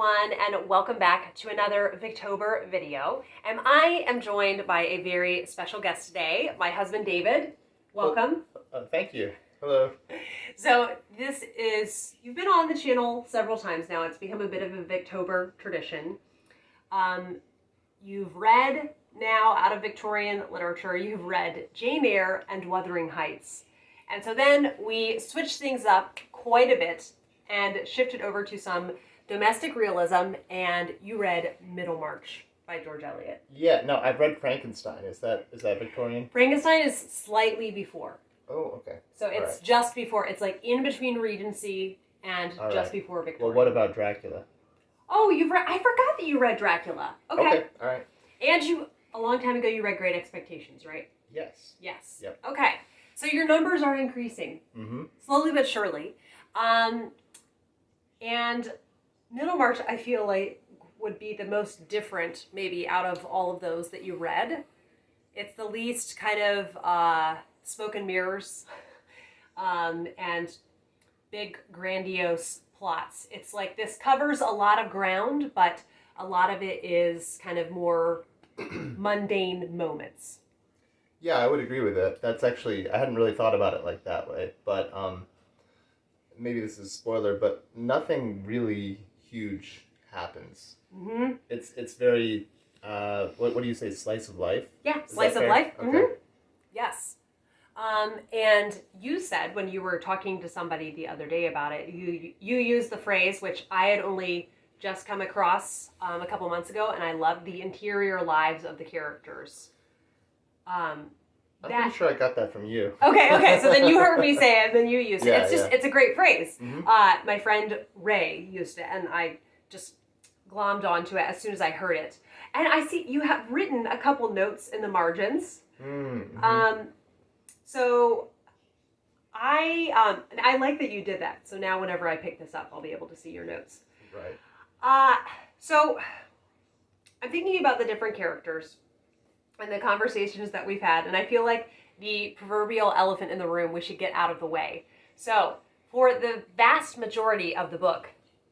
everyone, and welcome back to another Victober video. And I am joined by a very special guest today, my husband David. Welcome. Thank you. Hello. So you've been on the channel several times now. It's become a bit of a Victober tradition. You've read now out of Victorian literature, you've read Jane Eyre and Wuthering Heights. And so then we switched things up quite a bit and shifted over to some domestic realism, and you read Middlemarch by George Eliot. Yeah, no, I've read Frankenstein. Is that Victorian? Frankenstein is slightly before. Oh, okay. So it's just before. It's like in between Regency and just before Victorian. Well, what about Dracula? Oh, I forgot that you read Dracula. Okay. All right. And a long time ago, you read Great Expectations, right? Yes. Yes. Yep. Okay. So your numbers are increasing. Mm-hmm. Slowly but surely. And Middlemarch, I feel like, would be the most different, maybe, out of all of those that you read. It's the least kind of smoke and mirrors and big, grandiose plots. It's like this covers a lot of ground, but a lot of it is kind of more mundane moments. Yeah, I would agree with it. That's actually, I hadn't really thought about it like that way, but maybe this is a spoiler, but nothing really huge happens. Mm-hmm. It's very, what do you say, slice of life? Yeah, slice of life. Okay. Mm-hmm. Yes. And you said when you were talking to somebody the other day about it, you used the phrase, which I had only just come across a couple months ago, and I loved the interior lives of the characters. I'm pretty sure I got that from you. Okay. So then you heard me say it, and then you used it. Yeah, It's a great phrase. Mm-hmm. My friend Ray used it, and I just glommed onto it as soon as I heard it. And I see you have written a couple notes in the margins. Mm-hmm. So I like that you did that. So now whenever I pick this up, I'll be able to see your notes. Right. So I'm thinking about the different characters and the conversations that we've had, and I feel like the proverbial elephant in the room we should get out of the way. So for the vast majority of the book,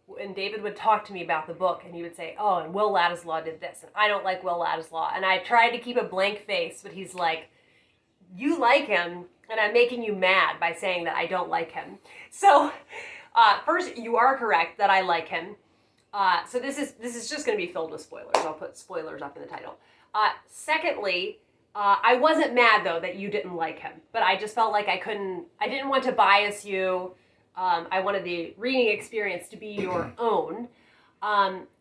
when David would talk to me about the book, and he would say, oh, and Will Ladislaw did this, and I don't like Will Ladislaw, and I tried to keep a blank face, but he's like, you like him, and I'm making you mad by saying that I don't like him. So first, you are correct that I like him. So this is just going to be filled with spoilers. I'll put spoilers up in the title. Secondly, I wasn't mad though that you didn't like him, but I just felt like I didn't want to bias you. I wanted the reading experience to be your own.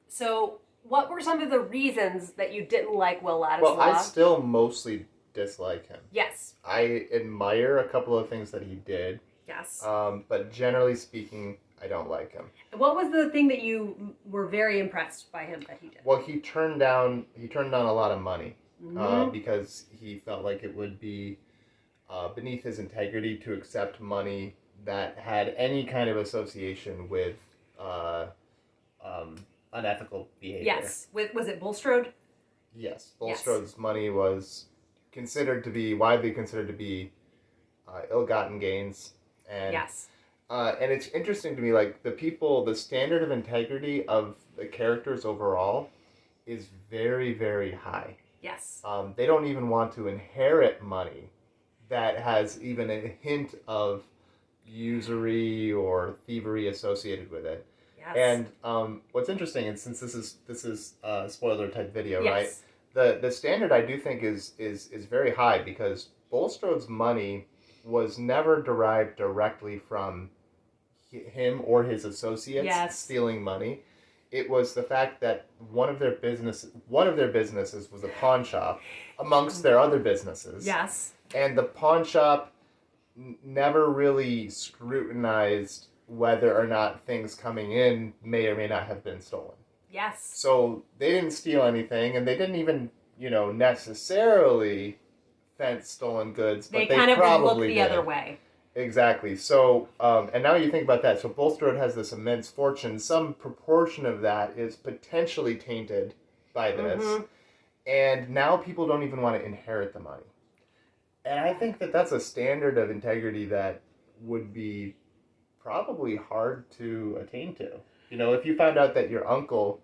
So what were some of the reasons that you didn't like Will Ladislaw? Well, I still mostly dislike him. Yes. I admire a couple of things that he did. Yes. But generally speaking, I don't like him. What was the thing that you were very impressed by him that he did? Well, he turned down a lot of money Mm-hmm. because he felt like it would be beneath his integrity to accept money that had any kind of association with unethical behavior. Yes. Was it Bulstrode? Yes. Bulstrode's money was widely considered to be ill-gotten gains. And Yes. And it's interesting to me, like, the standard of integrity of the characters overall is very, very high. Yes. They don't even want to inherit money that has even a hint of usury or thievery associated with it. Yes. And what's interesting, and since this is a spoiler type video, Yes. right? The standard I do think is very high, because Bulstrode's money was never derived directly from him or his associates stealing money. It was the fact that one of their businesses was a pawn shop amongst their other businesses. Yes. And the pawn shop never really scrutinized whether or not things coming in may or may not have been stolen. Yes. So they didn't steal anything, and they didn't even, necessarily fence stolen goods, but they kind of probably looked the other way. Exactly. So, and now you think about that. So Bulstrode has this immense fortune. Some proportion of that is potentially tainted by this. Mm-hmm. And now people don't even want to inherit the money. And I think that that's a standard of integrity that would be probably hard to attain to. You know, if you found out that your uncle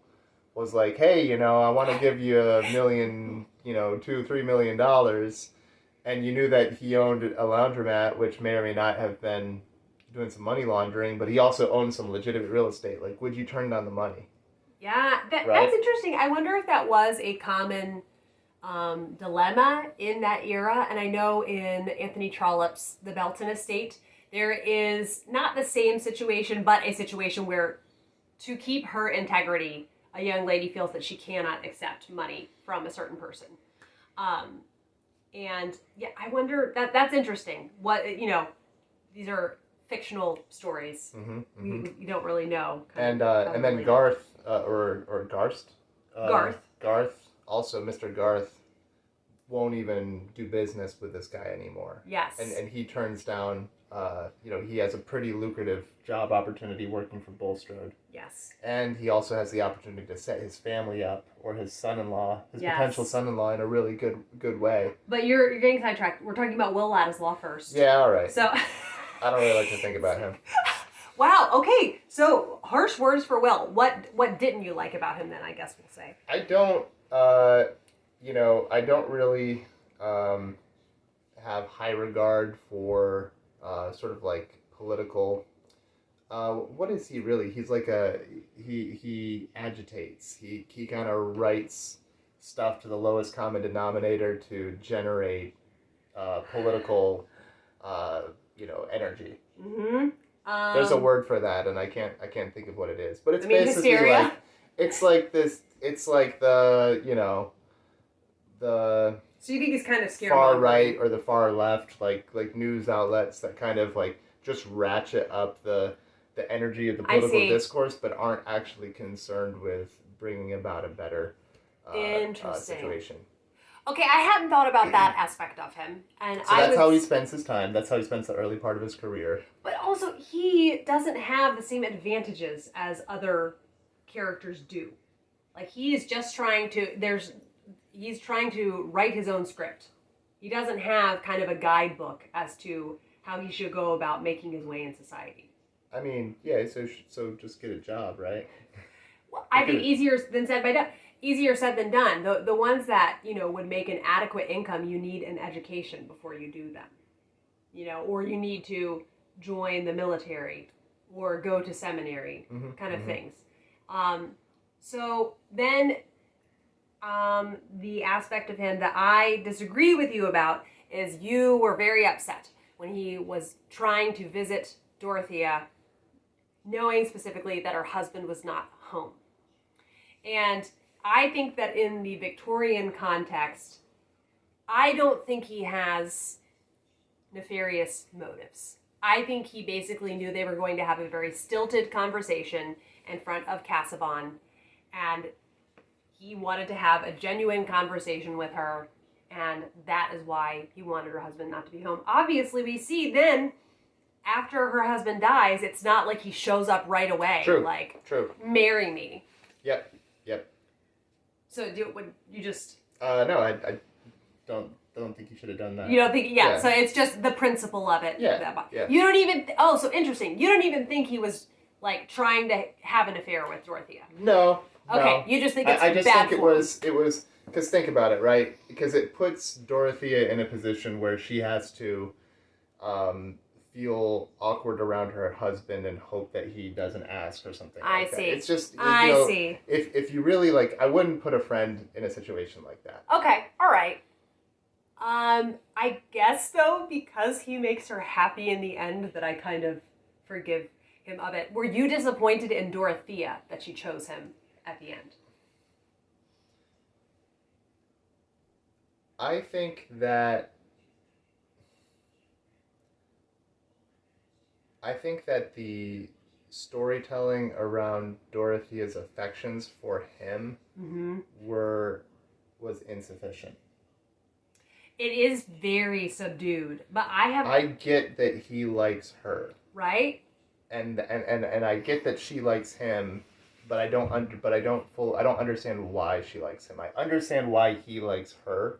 was like, hey, you know, I want to give you $1 million, you know, $2-3 million, and you knew that he owned a laundromat, which may or may not have been doing some money laundering, but he also owned some legitimate real estate. Like, would you turn down the money? Yeah, Right? that's interesting. I wonder if that was a common dilemma in that era. And I know in Anthony Trollope's The Belton Estate, there is not the same situation, but a situation where to keep her integrity, a young lady feels that she cannot accept money from a certain person. And yeah, I wonder, that's interesting. What, you know, these are fictional stories. We don't really know. And then really Garth, or Garst? Garth, also Mr. Garth, won't even do business with this guy anymore. Yes. And he turns down, you know, he has a pretty lucrative job opportunity working for Bulstrode. Yes. And he also has the opportunity to set his family up, or his son-in-law, his potential son-in-law, in a really good way. But you're getting sidetracked. We're talking about Will Ladislaw first. Yeah, all right. So I don't really like to think about him. Wow, okay. So harsh words for Will. What didn't you like about him then, I guess we'll say? I don't you know, I don't really have high regard for sort of like political. What is he really? He's like he agitates. He kind of writes stuff to the lowest common denominator to generate political you know, energy. There's a word for that, and I can't think of what it is. But it's basically hysteria? like it's like this. It's like the, you know, the. So you think he's kind of scary? Far right or the far left, like news outlets that kind of like just ratchet up the energy of the political discourse, but aren't actually concerned with bringing about a better situation. Okay, I hadn't thought about that aspect of him, and so that's how he spends his time. That's how he spends the early part of his career. But also, he doesn't have the same advantages as other characters do. Like, he is just trying to. He's trying to write his own script. He doesn't have kind of a guidebook as to how he should go about making his way in society. I mean, yeah, so just get a job, right? Well, I think easier said than done. The ones that, you know, would make an adequate income, you need an education before you do them. You know, or you need to join the military or go to seminary, kind of things. So then the aspect of him that I disagree with you about is you were very upset when he was trying to visit Dorothea, knowing specifically that her husband was not home. And I think that in the Victorian context, I don't think he has nefarious motives. I think he basically knew they were going to have a very stilted conversation in front of Casaubon, and he wanted to have a genuine conversation with her, and that is why he wanted her husband not to be home. Obviously, we see then, after her husband dies, it's not like he shows up right away. True. Marry me. Yep. So would you just? No, I don't think you should have done that. You don't think? Yeah. So it's just the principle of it. Yeah. You don't even. Oh, so interesting. You don't even think he was like trying to have an affair with Dorothea. No. Okay. You just think it's I just bad think it was because think about it, right? Because it puts Dorothea in a position where she has to feel awkward around her husband and hope that he doesn't ask or something. I like see. That. It's just I see. If you really like, I wouldn't put a friend in a situation like that. Okay. All right. I guess though, because he makes her happy in the end, that I kind of forgive him of it. Were you disappointed in Dorothea that she chose him at the end? I think that the storytelling around Dorothea's affections for him was insufficient. It is very subdued, but I get that he likes her, right? And I get that she likes him, but I don't understand why she likes him. I understand why he likes her.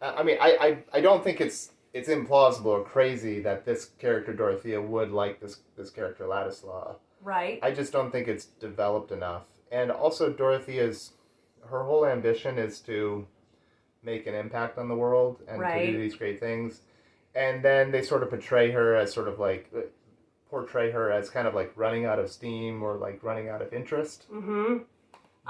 I mean, I don't think it's implausible or crazy that this character Dorothea would like this character Ladislaw. Right. I just don't think it's developed enough. And also Dorothea's, her whole ambition is to make an impact on the world and to do these great things. And then they sort of portray her as kind of like running out of steam or like running out of interest. Mm-hmm.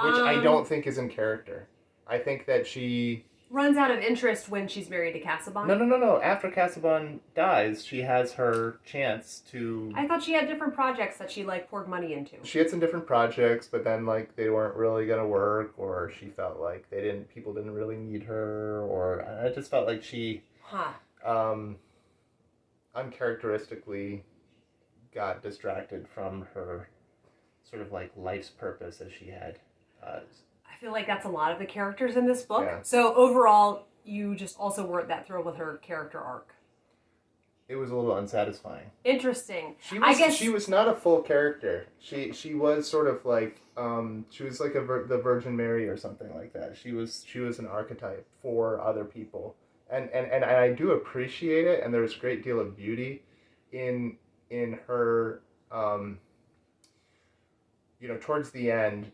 Which I don't think is in character. I think that she runs out of interest when she's married to Casaubon. No. After Casaubon dies, she has her chance to... I thought she had different projects that she, like, poured money into. She had some different projects, but then, like, they weren't really going to work, or she felt like people didn't really need her, or I just felt like she... uncharacteristically got distracted from her sort of, like, life's purpose as she had. I feel like that's a lot of the characters in this book. Yeah. So overall, you just also weren't that thrilled with her character arc. It was a little unsatisfying. Interesting. She was not a full character. She was sort of like she was like the Virgin Mary or something like that. She was an archetype for other people, and I do appreciate it. And there's a great deal of beauty in her. Towards the end,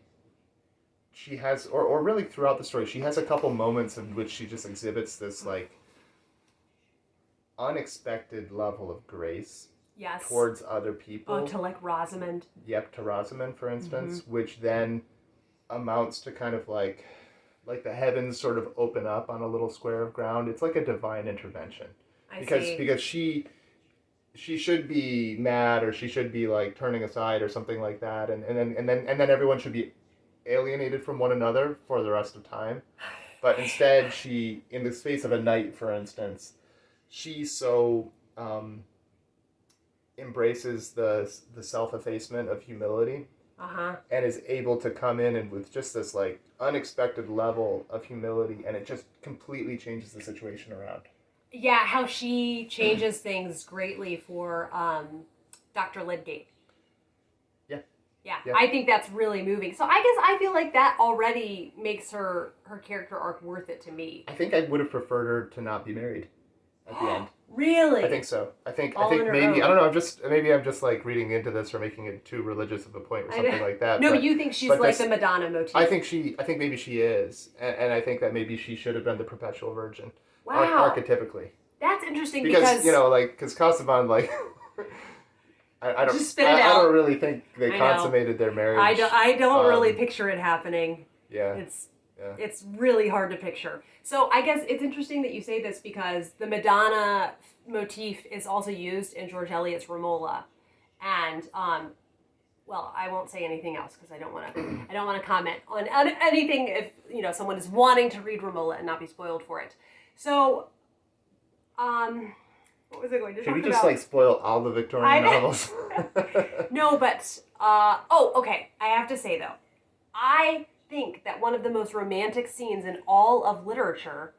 she has, or really throughout the story, she has a couple moments in which she just exhibits this like unexpected level of grace towards other people. Oh, to like Rosamond. Yep, to Rosamond, for instance, which then amounts to kind of like the heavens sort of open up on a little square of ground. It's like a divine intervention. Because she should be mad, or she should be like turning aside or something like that, and then everyone should be alienated from one another for the rest of time. But instead, she, in the space of a night, for instance, she so embraces the self-effacement of humility, and is able to come in and with just this like unexpected level of humility, and it just completely changes the situation around. Yeah, how she changes things greatly for Dr. Lydgate. Yeah, I think that's really moving. So I guess I feel like that already makes her character arc worth it to me. I think I would have preferred her to not be married at the end. Really? I think so. I think maybe, I don't know, maybe I'm just like reading into this or making it too religious of a point or something like that. No, you think she's like the Madonna motif. I think maybe she is. And I think that maybe she should have been the perpetual virgin. Wow. Archetypically. That's interesting because because Casaubon, like... I don't really think they consummated their marriage. I don't really picture it happening. Yeah. It's really hard to picture. So I guess it's interesting that you say this because the Madonna motif is also used in George Eliot's Romola, and well, I won't say anything else because I don't want to comment on anything if someone is wanting to read Romola and not be spoiled for it. So, what was I going to talk about? Should we just like spoil all the Victorian novels? No, but okay. I have to say though, I think that one of the most romantic scenes in all of literature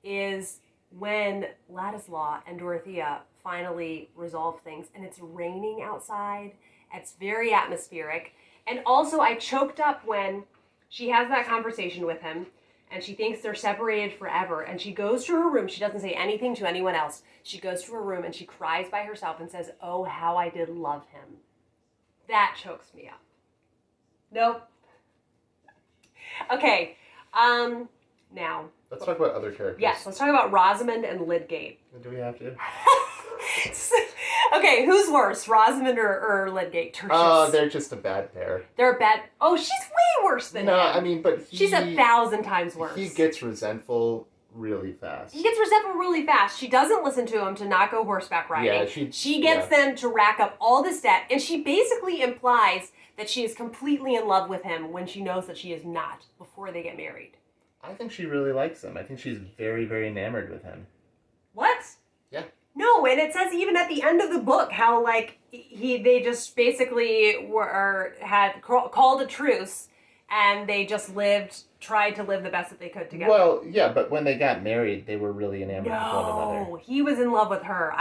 is when Ladislaw and Dorothea finally resolve things, and it's raining outside. It's very atmospheric, and also I choked up when she has that conversation with him. And she thinks they're separated forever. And she goes to her room. She doesn't say anything to anyone else. She goes to her room and she cries by herself and says, "Oh, how I did love him." That chokes me up. Nope. Okay. Now. Let's talk about other characters. Yes, let's talk about Rosamond and Lydgate. Do we have to? Okay, who's worse, Rosamond or Lydgate? Tertius. Oh, they're just a bad pair. They're a bad... Oh, she's way worse than him. No, I mean, but she's 1,000 times worse. He gets resentful really fast. She doesn't listen to him to not go horseback riding. Yeah, she gets them to rack up all this debt, and she basically implies that she is completely in love with him when she knows that she is not before they get married. I think she really likes him. I think she's very, very enamored with him. What? Yeah. No, and it says even at the end of the book how like they just basically had called a truce, and they just tried to live the best that they could together. Well, yeah, but when they got married, they were really enamored with one another. No, he was in love with her.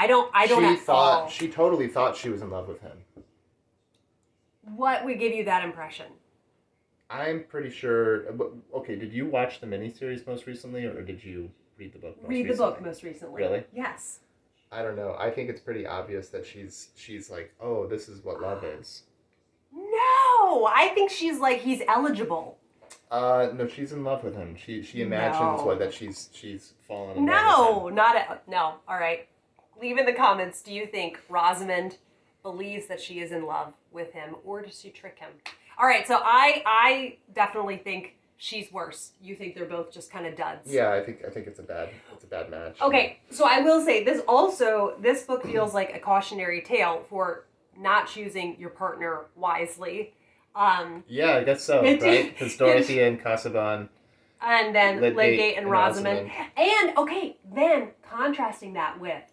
She totally thought she was in love with him. What would give you that impression? I'm pretty sure... Okay, did you watch the miniseries most recently, or did you read the book most recently? Read the book most recently. Really? Yes. I don't know. I think it's pretty obvious that she's like, oh, this is what love is. No, I think she's like, he's eligible. No, she's in love with him. She imagines that she's fallen in love No, with him. no. All right. Leave in the comments, do you think Rosamund believes that she is in love with him, or does she trick him? All right, so I definitely think she's worse. You think they're both just kind of duds? Yeah, I think it's a bad match. Okay, so I will say this book feels like a cautionary tale for not choosing your partner wisely. Yeah, I guess so, right? Because Dorothy and Casaubon. And then Lydgate and Rosamund. And, okay, then contrasting that with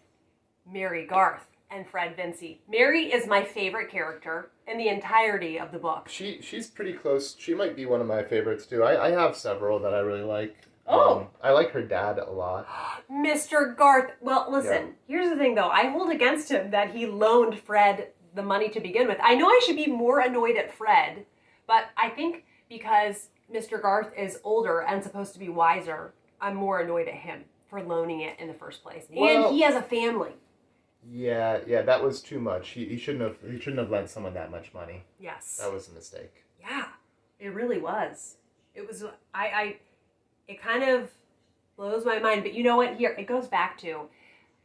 Mary Garth and Fred Vincy. Mary is my favorite character in the entirety of the book. She's pretty close. She might be one of my favorites, too. I have several that I really like. Oh! I like her dad a lot. Mr. Garth. Well, listen, Here's the thing, though. I hold against him that he loaned Fred the money to begin with. I know I should be more annoyed at Fred, but I think because Mr. Garth is older and supposed to be wiser, I'm more annoyed at him for loaning it in the first place. And he has a family. Yeah, that was too much. He shouldn't have lent someone that much money. Yes. That was a mistake. Yeah, it really was. It was, it kind of blows my mind. But you know what? Here, it goes back to,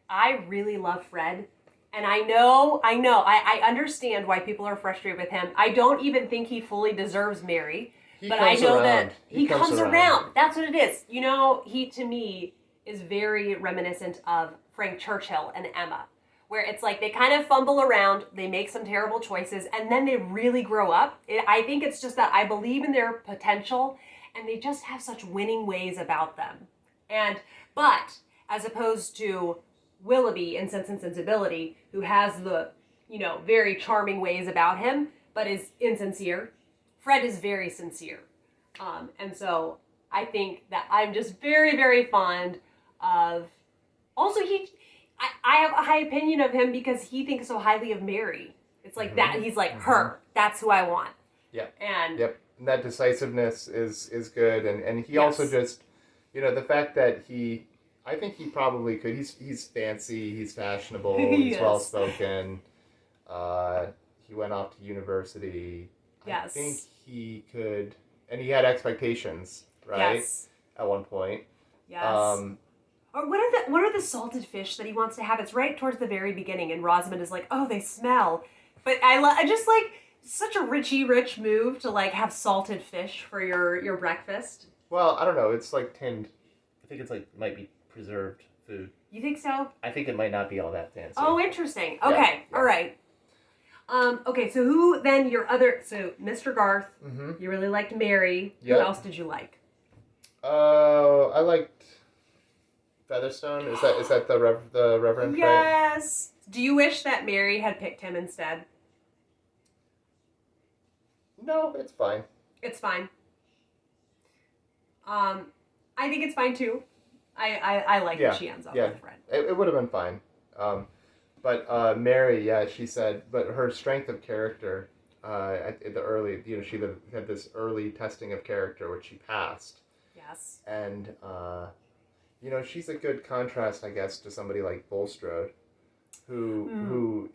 I really love Fred. And I know, I understand why people are frustrated with him. I don't even think he fully deserves Mary. But I know that he comes around. That's what it is. You know, he, to me, is very reminiscent of Frank Churchill and Emma, where it's like they kind of fumble around, they make some terrible choices, and then they really grow up. I think it's just that I believe in their potential, and they just have such winning ways about them. But as opposed to Willoughby in Sense and Sensibility, who has the, very charming ways about him, but is insincere, Fred is very sincere. And so I think that I'm just very, very fond of... Also, I have a high opinion of him because he thinks so highly of Mary. It's like that. He's like, her. That's who I want. Yeah. And that decisiveness is good. And he also just, the fact that I think he probably could. He's fancy. He's fashionable. He's well-spoken. He went off to university. Yes. I think he could, and he had expectations, right? Yes. At one point. Yes. Or what are the salted fish that he wants to have? It's right towards the very beginning, and Rosamund is like, "Oh, they smell." But I just like such a rich move to like have salted fish for your breakfast. Well, I don't know. It's like tinned. I think it's like might be preserved food. You think so? I think it might not be all that fancy. Oh, interesting. Okay, all right. Okay, so who then so Mr. Garth, you really liked Mary. Who else did you like? I liked Featherstone. Is that the Reverend? Yes. Right? Do you wish that Mary had picked him instead? No, it's fine. It's fine. I think it's fine too. I like that she ends up with Fred. It would have been fine. But Mary, she said, but her strength of character, at the early, she had this early testing of character, which she passed. Yes. And, she's a good contrast, I guess, to somebody like Bulstrode, who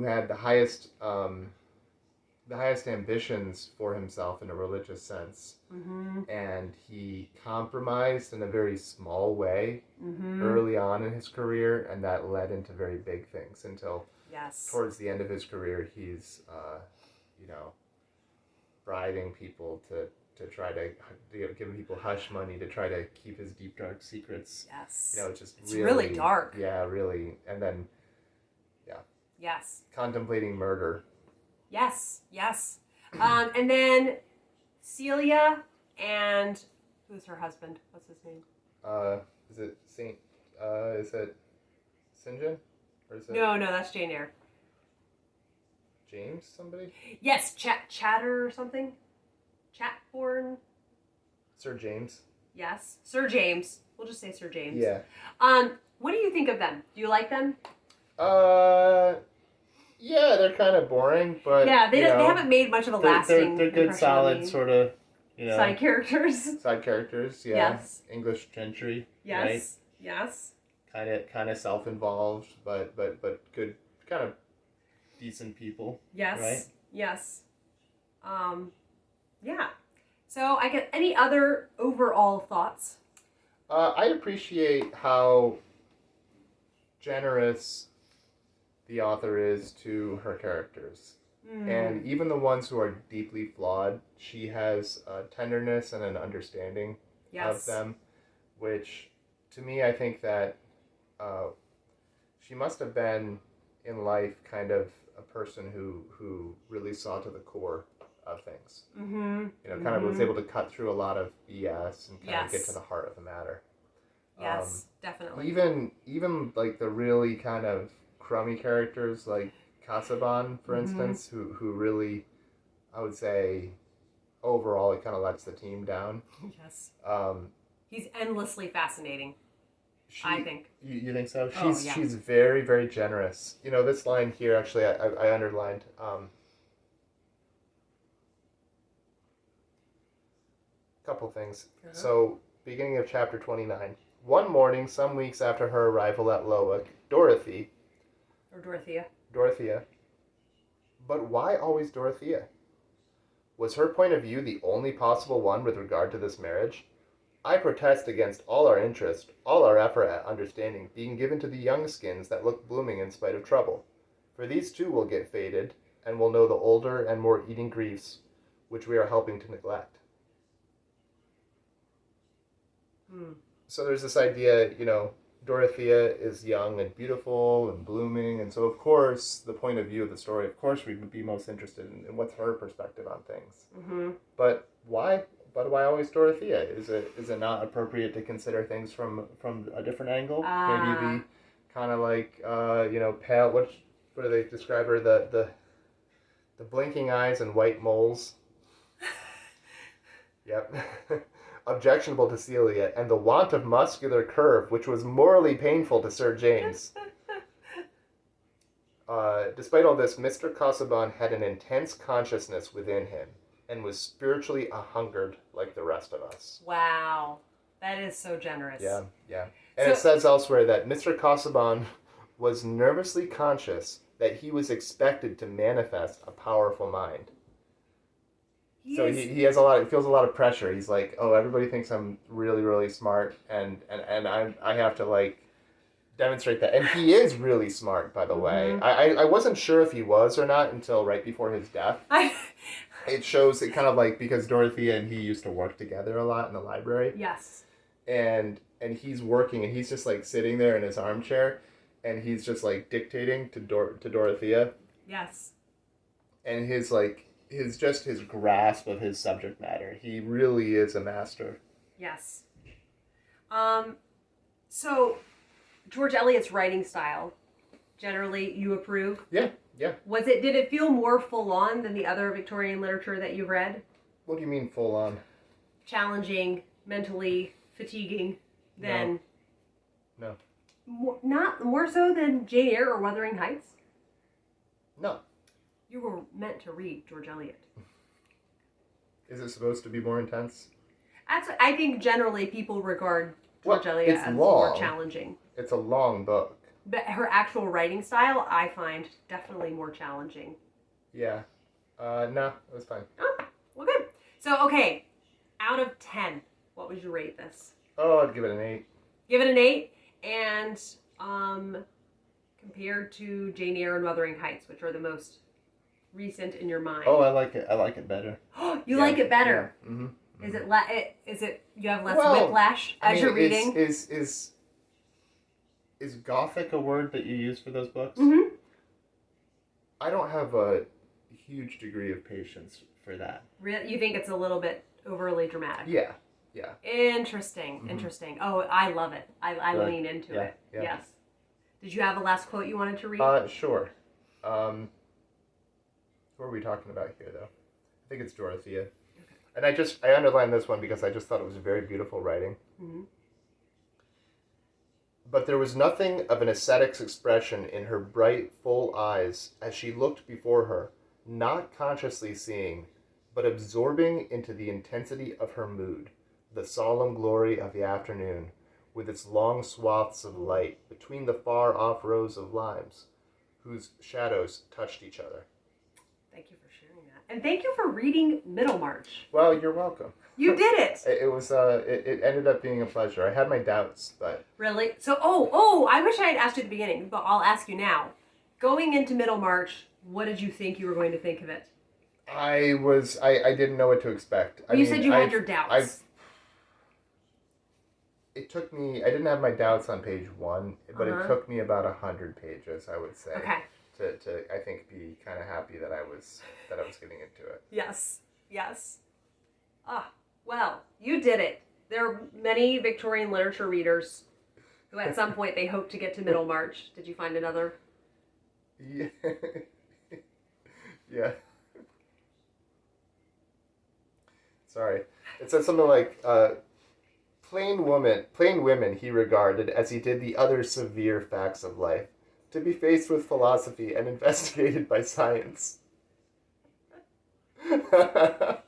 had the highest ambitions for himself in a religious sense. Mm-hmm. And he compromised in a very small way early on in his career, and that led into very big things until towards the end of his career, he's, bribing people to try to give people hush money to try to keep his deep, dark secrets. Yes. It's really dark. Yeah, really. And then, Yes. Contemplating murder. Yes. And then Celia and who's her husband? What's his name? Is it Saint? Is it St. John? Or is it? No, that's Jane Eyre. James, somebody? Yes, Chatter or something. Chatborn. Sir James. Yes, Sir James. We'll just say Sir James. Yeah. What do you think of them? Do you like them? Yeah, they're kind of boring, but they haven't made much of a lasting. They're good, solid sort of, side characters. Side characters, yeah. Yes. English gentry. Yes. Right? Yes. Kind of self-involved, but good, kind of decent people. Yes. Right. Yes. Yeah. So I get any other overall thoughts? I appreciate how generous the author is to her characters. And even the ones who are deeply flawed, she has a tenderness and an understanding of them, which to me, I think that she must have been in life kind of a person who really saw to the core of things. Mm-hmm. Kind of was able to cut through a lot of BS and kind of get to the heart of the matter. Yes, definitely. Even like the really kind of crummy characters like Casaban, for instance, who really, I would say, overall, it kind of lets the team down. Yes. He's endlessly fascinating, I think. You think so? She's she's very, very generous. This line here, actually, I underlined. Couple things. So, beginning of chapter 29. One morning, some weeks after her arrival at Lowick, Dorothy... Or Dorothea. Dorothea. But why always Dorothea? Was her point of view the only possible one with regard to this marriage? I protest against all our interest, all our effort at understanding being given to the young skins that look blooming in spite of trouble. For these too will get faded, and will know the older and more eating griefs, which we are helping to neglect. So there's this idea, Dorothea is young and beautiful and blooming, and so of course, the point of view of the story, of course, we would be most interested in what's her perspective on things. Mm-hmm. But why always Dorothea? Is it not appropriate to consider things from a different angle? Maybe the kind of like pale. What do they describe her? The blinking eyes and white moles. Yep. Objectionable to Celia, and the want of muscular curve, which was morally painful to Sir James. Despite all this, Mr. Casaubon had an intense consciousness within him, and was spiritually a-hungered like the rest of us. Wow. That is so generous. Yeah. And it says elsewhere that Mr. Casaubon was nervously conscious that he was expected to manifest a powerful mind. He feels a lot of pressure. He's like, oh, everybody thinks I'm really, really smart, and I have to like demonstrate that. And he is really smart, by the way. I wasn't sure if he was or not until right before his death. It shows it kind of like, because Dorothea and he used to work together a lot in the library. Yes. And he's working, and he's just like sitting there in his armchair, and he's just like dictating to Dorothea. Yes. And his grasp of his subject matter. He really is a master. Yes. So, George Eliot's writing style, generally you approve? Yeah. Did it feel more full on than the other Victorian literature that you've read? What do you mean full on? Challenging, mentally fatiguing than... No. Not more so than Jane Eyre or Wuthering Heights? No. You were meant to read George Eliot. Is it supposed to be more intense? I think generally people regard George Eliot as more challenging. It's a long book. But her actual writing style, I find definitely more challenging. Yeah. No, it was fine. Oh, well, good. So, okay, out of 10, what would you rate this? Oh, I'd give it an 8. Give it an 8, and compared to Jane Eyre and Wuthering Heights, which are the most recent in your mind. Oh, I like it better. You like it better? Yeah. Mm-hmm. Is it you have less whiplash as you're reading? Is gothic a word that you use for those books? Mm-hmm. I don't have a huge degree of patience for that. Really? You think it's a little bit overly dramatic? Yeah. Interesting. Mm-hmm. Interesting. Oh, I love it. I lean into it. Yeah. Yes. Did you have a last quote you wanted to read? Sure. What are we talking about here, though? I think it's Dorothea. Okay. And I underlined this one because I just thought it was very beautiful writing. Mm-hmm. But there was nothing of an ascetic's expression in her bright, full eyes as she looked before her, not consciously seeing, but absorbing into the intensity of her mood, the solemn glory of the afternoon, with its long swaths of light between the far-off rows of limes, whose shadows touched each other. Thank you for sharing that. And thank you for reading Middlemarch. Well, you're welcome. You did it. It was it ended up being a pleasure. I had my doubts, but Really? So I wish I had asked you at the beginning, but I'll ask you now. Going into Middlemarch, what did you think you were going to think of it? I didn't know what to expect. You said you had your doubts. It took me. I didn't have my doubts on page 1, but it took me about 100 pages, I would say. Okay. To I think be kind of happy that I was getting into it. Yes. Well, you did it. There are many Victorian literature readers who at some point they hope to get to Middlemarch. Did you find another? Yeah. Yeah. Sorry. It said something like, plain women he regarded as he did the other severe facts of life, to be faced with philosophy and investigated by science. I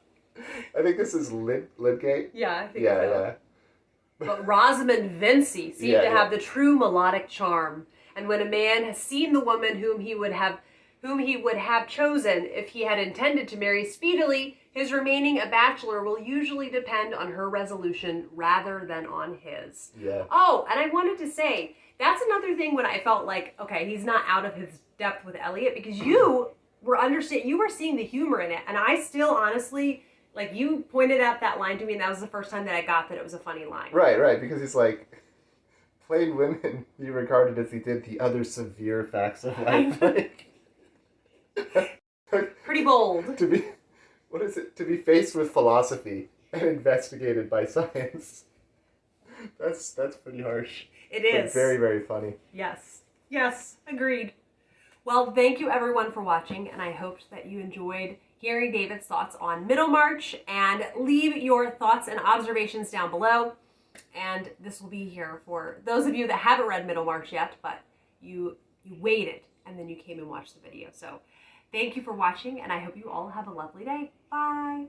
think this is Lydgate. Yeah, I think so. Yeah. But Rosamond Vincy seemed to have the true melodic charm, and when a man has seen the woman whom he would have chosen if he had intended to marry speedily, his remaining a bachelor will usually depend on her resolution rather than on his. Yeah. Oh, and I wanted to say, that's another thing when I felt like, okay, he's not out of his depth with Elliot, because you were seeing the humor in it, and I still honestly, like, you pointed out that line to me, and that was the first time that I got that it was a funny line. Right, because he's like, plain women he regarded as he did the other severe facts of life. Pretty bold. To be faced with philosophy and investigated by science. That's pretty harsh. It is. But very, very funny. Yes, agreed. Well, thank you everyone for watching, and I hope that you enjoyed hearing David's thoughts on Middlemarch, and leave your thoughts and observations down below. And this will be here for those of you that haven't read Middlemarch yet, but you waited and then you came and watched the video. So thank you for watching, and I hope you all have a lovely day. Bye.